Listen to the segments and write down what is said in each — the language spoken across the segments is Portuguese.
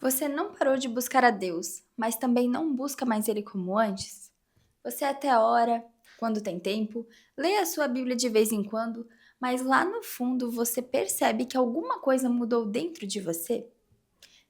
Você não parou de buscar a Deus, mas também não busca mais Ele como antes? Você até ora, quando tem tempo, lê a sua Bíblia de vez em quando, mas lá no fundo você percebe que alguma coisa mudou dentro de você?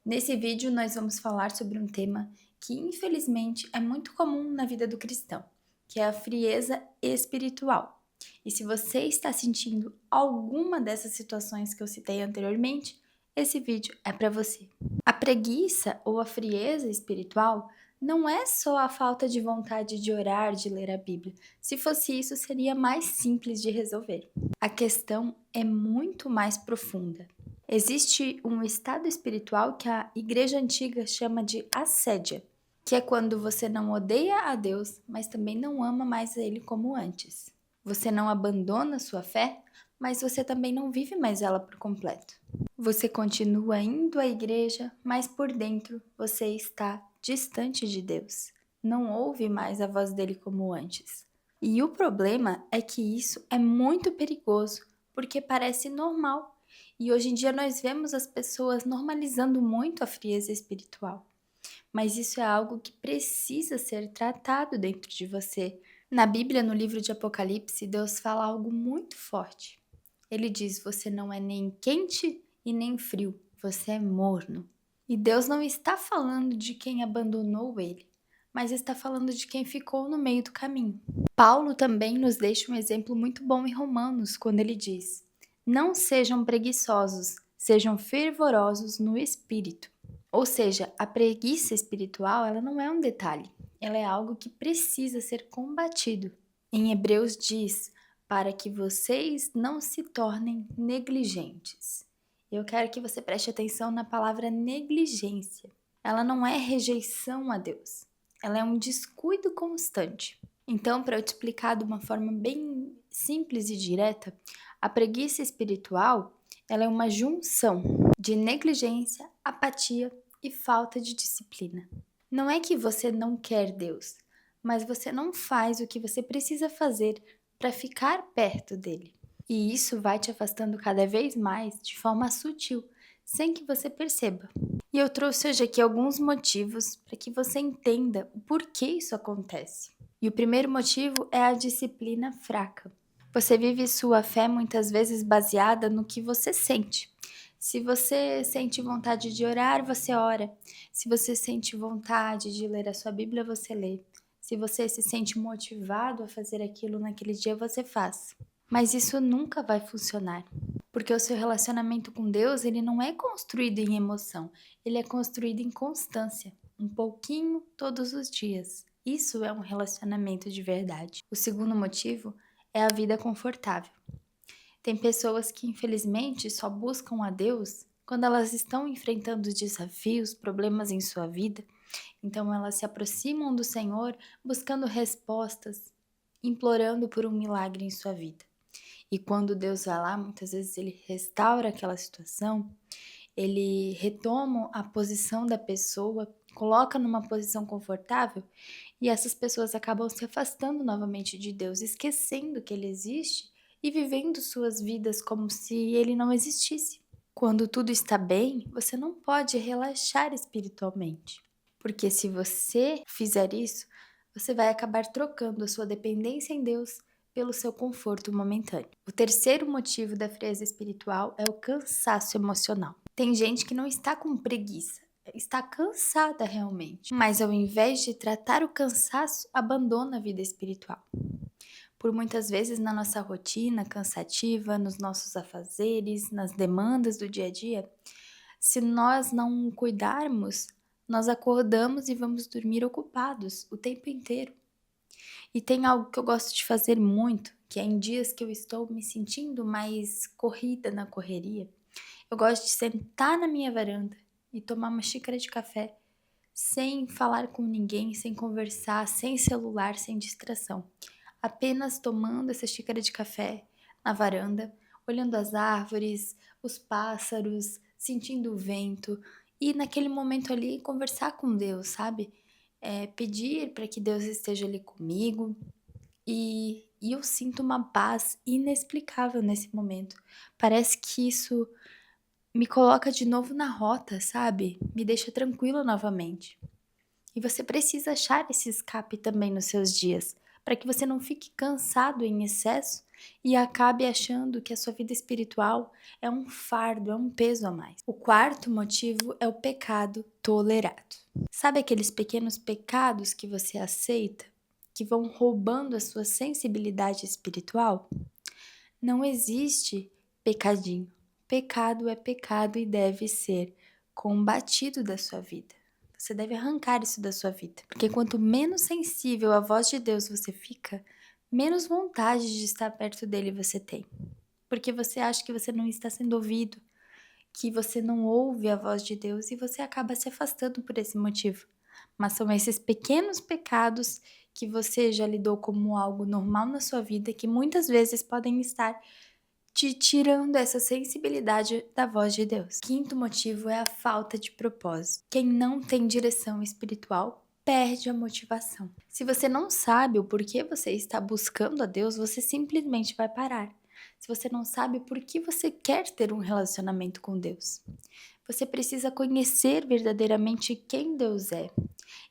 Nesse vídeo nós vamos falar sobre um tema que infelizmente é muito comum na vida do cristão, que é a frieza espiritual. E se você está sentindo alguma dessas situações que eu citei anteriormente, esse vídeo é para você. A preguiça ou a frieza espiritual não é só a falta de vontade de orar, de ler a Bíblia. Se fosse isso, seria mais simples de resolver. A questão é muito mais profunda. Existe um estado espiritual que a igreja antiga chama de assédia, que é quando você não odeia a Deus, mas também não ama mais a Ele como antes. Você não abandona sua fé, mas você também não vive mais ela por completo. Você continua indo à igreja, mas por dentro você está distante de Deus. Não ouve mais a voz dele como antes. E o problema é que isso é muito perigoso, porque parece normal. E hoje em dia nós vemos as pessoas normalizando muito a frieza espiritual. Mas isso é algo que precisa ser tratado dentro de você. Na Bíblia, no livro de Apocalipse, Deus fala algo muito forte. Ele diz: você não é nem quente e nem frio, você é morno. E Deus não está falando de quem abandonou ele, mas está falando de quem ficou no meio do caminho. Paulo também nos deixa um exemplo muito bom em Romanos, quando ele diz: não sejam preguiçosos, sejam fervorosos no espírito. Ou seja, a preguiça espiritual, ela não é um detalhe, ela é algo que precisa ser combatido. Em Hebreus diz: para que vocês não se tornem negligentes. Eu quero que você preste atenção na palavra negligência. Ela não é rejeição a Deus, ela é um descuido constante. Então, para eu te explicar de uma forma bem simples e direta, a preguiça espiritual, ela é uma junção de negligência, apatia e falta de disciplina. Não é que você não quer Deus, mas você não faz o que você precisa fazer para ficar perto dele. E isso vai te afastando cada vez mais de forma sutil, sem que você perceba. E eu trouxe hoje aqui alguns motivos para que você entenda o porquê isso acontece. E o primeiro motivo é a disciplina fraca. Você vive sua fé muitas vezes baseada no que você sente. Se você sente vontade de orar, você ora. Se você sente vontade de ler a sua Bíblia, você lê. Se você se sente motivado a fazer aquilo naquele dia, você faz. Mas isso nunca vai funcionar, porque o seu relacionamento com Deus, ele não é construído em emoção, ele é construído em constância, um pouquinho todos os dias. Isso é um relacionamento de verdade. O segundo motivo é a vida confortável. Tem pessoas que, infelizmente, só buscam a Deus quando elas estão enfrentando desafios, problemas em sua vida. Então, elas se aproximam do Senhor buscando respostas, implorando por um milagre em sua vida. E quando Deus vai lá, muitas vezes ele restaura aquela situação, ele retoma a posição da pessoa, coloca numa posição confortável e essas pessoas acabam se afastando novamente de Deus, esquecendo que ele existe e vivendo suas vidas como se ele não existisse. Quando tudo está bem, você não pode relaxar espiritualmente, porque se você fizer isso, você vai acabar trocando a sua dependência em Deus pelo seu conforto momentâneo. O terceiro motivo da frieza espiritual é o cansaço emocional. Tem gente que não está com preguiça, está cansada realmente, mas ao invés de tratar o cansaço, abandona a vida espiritual. Por muitas vezes na nossa rotina cansativa, nos nossos afazeres, nas demandas do dia a dia, se nós não cuidarmos, nós acordamos e vamos dormir ocupados o tempo inteiro. E tem algo que eu gosto de fazer muito, que é em dias que eu estou me sentindo mais corrida na correria, eu gosto de sentar na minha varanda e tomar uma xícara de café sem falar com ninguém, sem conversar, sem celular, sem distração. Apenas tomando essa xícara de café na varanda, olhando as árvores, os pássaros, sentindo o vento e naquele momento ali conversar com Deus, sabe? Pedir para que Deus esteja ali comigo e eu sinto uma paz inexplicável nesse momento. Parece que isso me coloca de novo na rota, sabe? Me deixa tranquila novamente. E você precisa achar esse escape também nos seus dias, para que você não fique cansado em excesso e acabe achando que a sua vida espiritual é um fardo, é um peso a mais. O quarto motivo é o pecado tolerado. Sabe aqueles pequenos pecados que você aceita, que vão roubando a sua sensibilidade espiritual? Não existe pecadinho. Pecado é pecado e deve ser combatido da sua vida. Você deve arrancar isso da sua vida. Porque quanto menos sensível à voz de Deus você fica, menos vontade de estar perto dele você tem. Porque você acha que você não está sendo ouvido, que você não ouve a voz de Deus e você acaba se afastando por esse motivo. Mas são esses pequenos pecados que você já lidou como algo normal na sua vida que muitas vezes podem estar te tirando essa sensibilidade da voz de Deus. Quinto motivo é a falta de propósito. Quem não tem direção espiritual perde a motivação. Se você não sabe o porquê você está buscando a Deus, você simplesmente vai parar. Se você não sabe por que você quer ter um relacionamento com Deus, você precisa conhecer verdadeiramente quem Deus é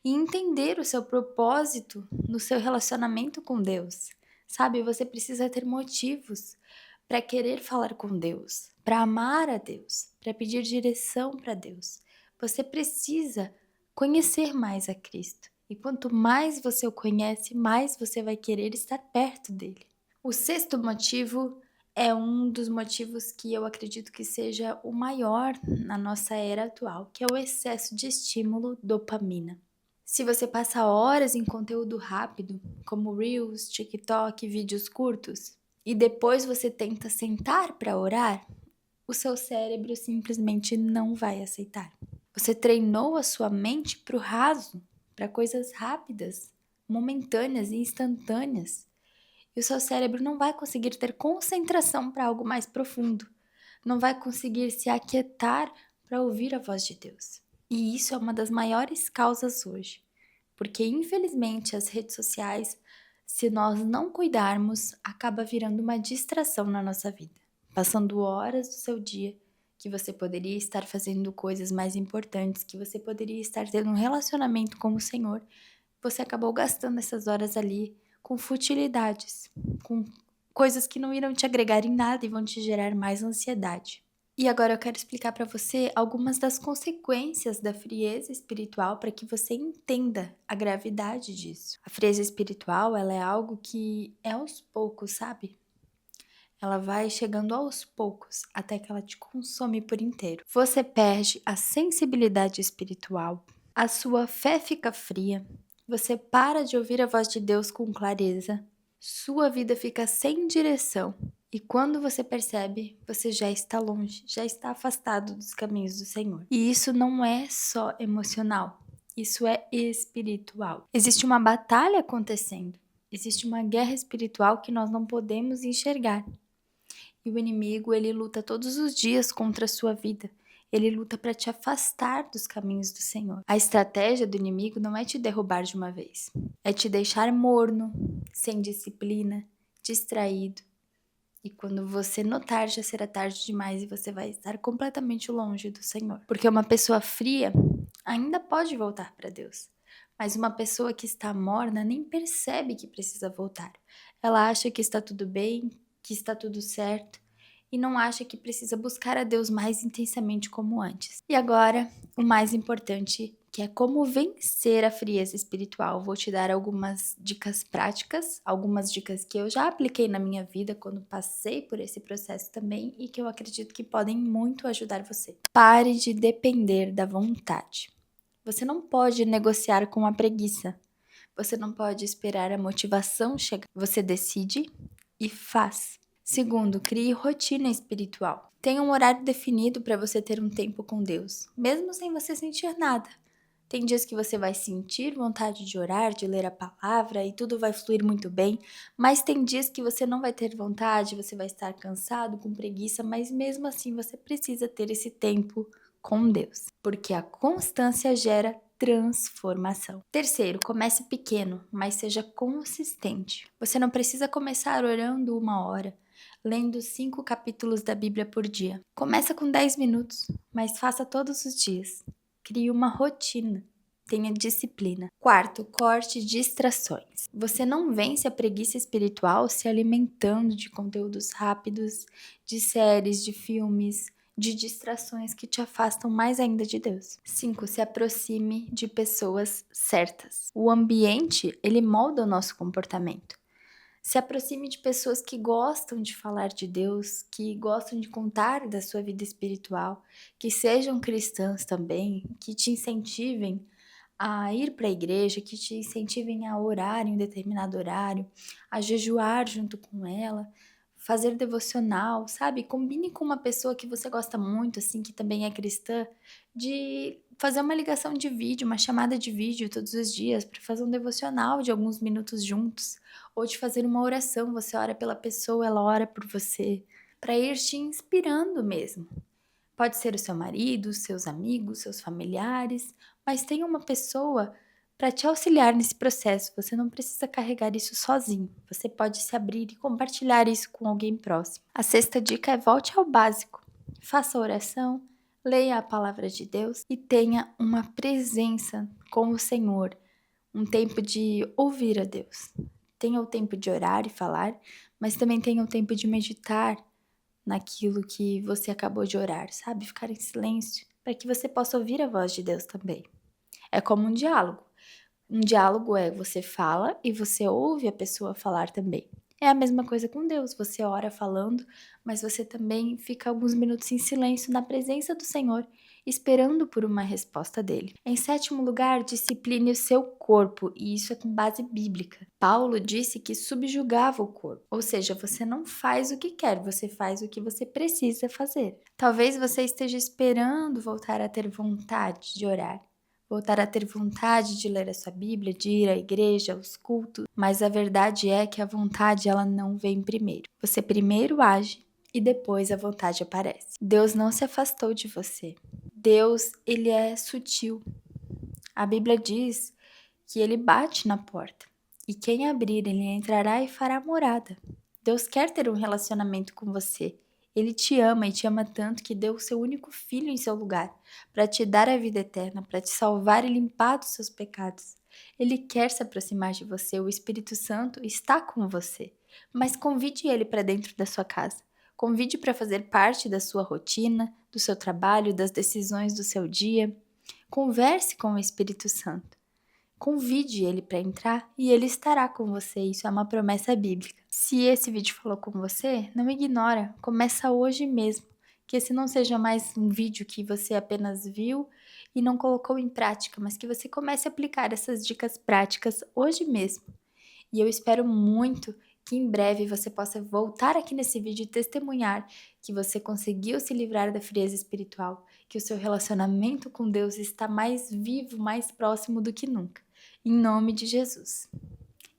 e entender o seu propósito no seu relacionamento com Deus. Sabe, você precisa ter motivos para querer falar com Deus, para amar a Deus, para pedir direção para Deus. Você precisa conhecer mais a Cristo. E quanto mais você o conhece, mais você vai querer estar perto dele. O sexto motivo é um dos motivos que eu acredito que seja o maior na nossa era atual, que é o excesso de estímulo dopamina. Se você passa horas em conteúdo rápido, como Reels, TikTok, vídeos curtos, e depois você tenta sentar para orar, o seu cérebro simplesmente não vai aceitar. Você treinou a sua mente para o raso, para coisas rápidas, momentâneas e instantâneas. E o seu cérebro não vai conseguir ter concentração para algo mais profundo. Não vai conseguir se aquietar para ouvir a voz de Deus. E isso é uma das maiores causas hoje. Porque, infelizmente, as redes sociais, se nós não cuidarmos, acaba virando uma distração na nossa vida. Passando horas do seu dia que você poderia estar fazendo coisas mais importantes, que você poderia estar tendo um relacionamento com o Senhor, você acabou gastando essas horas ali com futilidades, com coisas que não irão te agregar em nada e vão te gerar mais ansiedade. E agora eu quero explicar para você algumas das consequências da frieza espiritual para que você entenda a gravidade disso. A frieza espiritual, ela é algo que é aos poucos, sabe? Ela vai chegando aos poucos até que ela te consome por inteiro. Você perde a sensibilidade espiritual, a sua fé fica fria, você para de ouvir a voz de Deus com clareza, sua vida fica sem direção. E quando você percebe, você já está longe, já está afastado dos caminhos do Senhor. E isso não é só emocional, isso é espiritual. Existe uma batalha acontecendo, existe uma guerra espiritual que nós não podemos enxergar. E o inimigo, ele luta todos os dias contra a sua vida. Ele luta para te afastar dos caminhos do Senhor. A estratégia do inimigo não é te derrubar de uma vez, é te deixar morno, sem disciplina, distraído. E quando você notar, já será tarde demais e você vai estar completamente longe do Senhor. Porque uma pessoa fria ainda pode voltar para Deus, mas uma pessoa que está morna nem percebe que precisa voltar. Ela acha que está tudo bem, que está tudo certo, e não acha que precisa buscar a Deus mais intensamente como antes. E agora, o mais importante, que é como vencer a frieza espiritual. Vou te dar algumas dicas práticas, algumas dicas que eu já apliquei na minha vida quando passei por esse processo também e que eu acredito que podem muito ajudar você. Pare de depender da vontade. Você não pode negociar com a preguiça. Você não pode esperar a motivação chegar. Você decide e faz. Segundo, crie rotina espiritual. Tenha um horário definido para você ter um tempo com Deus, mesmo sem você sentir nada. Tem dias que você vai sentir vontade de orar, de ler a palavra e tudo vai fluir muito bem, mas tem dias que você não vai ter vontade, você vai estar cansado, com preguiça, mas mesmo assim você precisa ter esse tempo com Deus, porque a constância gera transformação. Terceiro, comece pequeno, mas seja consistente. Você não precisa começar orando 1 hora. lendo 5 capítulos da Bíblia por dia. Começa com 10 minutos, mas faça todos os dias. Crie uma rotina. Tenha disciplina. Quarto, corte distrações. Você não vence a preguiça espiritual se alimentando de conteúdos rápidos, de séries, de filmes, de distrações que te afastam mais ainda de Deus. 5. Se aproxime de pessoas certas. O ambiente, ele molda o nosso comportamento. Se aproxime de pessoas que gostam de falar de Deus, que gostam de contar da sua vida espiritual, que sejam cristãs também, que te incentivem a ir para a igreja, que te incentivem a orar em um determinado horário, a jejuar junto com ela, fazer devocional, sabe? Combine com uma pessoa que você gosta muito, assim, que também é cristã, de fazer uma ligação de vídeo, uma chamada de vídeo todos os dias, para fazer um devocional de alguns minutos juntos, ou de fazer uma oração, você ora pela pessoa, ela ora por você, para ir te inspirando mesmo. Pode ser o seu marido, seus amigos, seus familiares, mas tenha uma pessoa para te auxiliar nesse processo. Você não precisa carregar isso sozinho. Você pode se abrir e compartilhar isso com alguém próximo. A sexta dica é volte ao básico. Faça oração, leia a palavra de Deus e tenha uma presença com o Senhor, um tempo de ouvir a Deus. Tenha o tempo de orar e falar, mas também tenha o tempo de meditar naquilo que você acabou de orar, sabe? Ficar em silêncio, para que você possa ouvir a voz de Deus também. É como um diálogo. Um diálogo é você fala e você ouve a pessoa falar também. É a mesma coisa com Deus, você ora falando, mas você também fica alguns minutos em silêncio na presença do Senhor, esperando por uma resposta dele. Em sétimo lugar, discipline o seu corpo, e isso é com base bíblica. Paulo disse que subjugava o corpo, ou seja, você não faz o que quer, você faz o que você precisa fazer. Talvez você esteja esperando voltar a ter vontade de orar, voltar a ter vontade de ler a sua Bíblia, de ir à igreja, aos cultos, mas a verdade é que a vontade ela não vem primeiro. Você primeiro age e depois a vontade aparece. Deus não se afastou de você. Deus, ele é sutil. A Bíblia diz que ele bate na porta e quem abrir, ele entrará e fará morada. Deus quer ter um relacionamento com você. Ele te ama e te ama tanto que deu o seu único filho em seu lugar, para te dar a vida eterna, para te salvar e limpar dos seus pecados. Ele quer se aproximar de você, o Espírito Santo está com você. Mas convide ele para dentro da sua casa. Convide para fazer parte da sua rotina, do seu trabalho, das decisões do seu dia. Converse com o Espírito Santo. Convide ele para entrar e ele estará com você. Isso é uma promessa bíblica. Se esse vídeo falou com você, não ignora. Começa hoje mesmo. Que esse não seja mais um vídeo que você apenas viu e não colocou em prática, mas que você comece a aplicar essas dicas práticas hoje mesmo. E eu espero muito que em breve você possa voltar aqui nesse vídeo e testemunhar que você conseguiu se livrar da frieza espiritual, que o seu relacionamento com Deus está mais vivo, mais próximo do que nunca. Em nome de Jesus.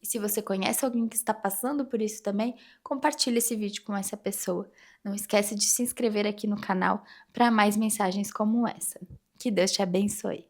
E se você conhece alguém que está passando por isso também, compartilhe esse vídeo com essa pessoa. Não esquece de se inscrever aqui no canal para mais mensagens como essa. Que Deus te abençoe.